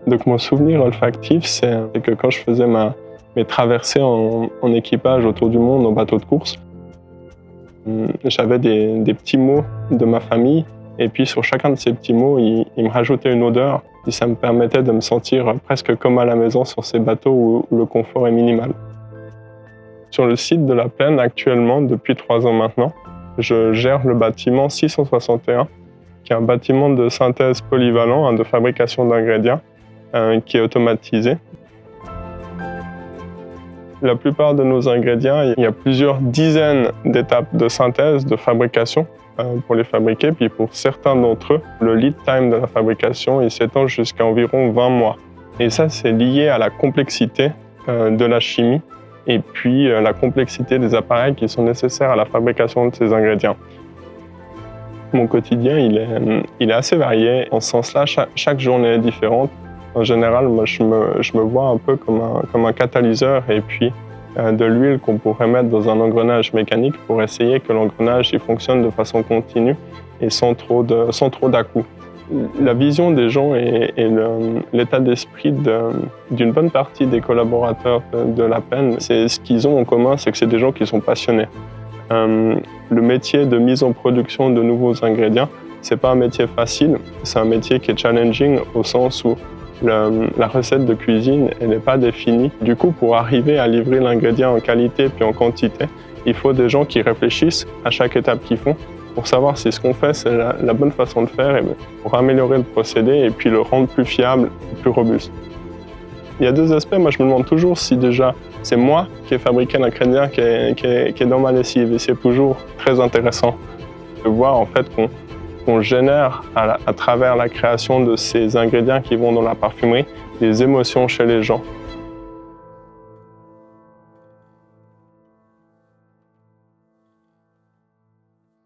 Donc mon souvenir olfactif, c'est que quand je faisais mes traversées en équipage autour du monde en bateau de course, j'avais des petits mots de ma famille et puis sur chacun de ces petits mots, ils me rajoutaient une odeur et ça me permettait de me sentir presque comme à la maison sur ces bateaux où le confort est minimal. Sur le site de la Plaine, actuellement, depuis 3 ans maintenant, je gère le bâtiment 661, qui est un bâtiment de synthèse polyvalent, de fabrication d'ingrédients, qui est automatisé. La plupart de nos ingrédients, il y a plusieurs dizaines d'étapes de synthèse, de fabrication pour les fabriquer. Puis pour certains d'entre eux, le lead time de la fabrication il s'étend jusqu'à environ 20 mois. Et ça, c'est lié à la complexité de la chimie et puis la complexité des appareils qui sont nécessaires à la fabrication de ces ingrédients. Mon quotidien, il est assez varié. En ce sens-là, chaque journée est différente. En général, moi, je me vois un peu comme un catalyseur et puis de l'huile qu'on pourrait mettre dans un engrenage mécanique pour essayer que l'engrenage il fonctionne de façon continue et sans trop d'à-coups. La vision des gens et l'état d'esprit d'une bonne partie des collaborateurs de la Plaine, c'est ce qu'ils ont en commun, c'est que c'est des gens qui sont passionnés. Le métier de mise en production de nouveaux ingrédients, c'est pas un métier facile, c'est un métier qui est challenging au sens où la recette de cuisine, elle n'est pas définie. Du coup, pour arriver à livrer l'ingrédient en qualité puis en quantité, il faut des gens qui réfléchissent à chaque étape qu'ils font pour savoir si ce qu'on fait, c'est la bonne façon de faire et pour améliorer le procédé et puis le rendre plus fiable et plus robuste. Il y a 2 aspects. Moi, je me demande toujours si déjà c'est moi qui ai fabriqué l'ingrédient qui est dans ma lessive et c'est toujours très intéressant de voir en fait qu'on génère à travers la création de ces ingrédients qui vont dans la parfumerie des émotions chez les gens.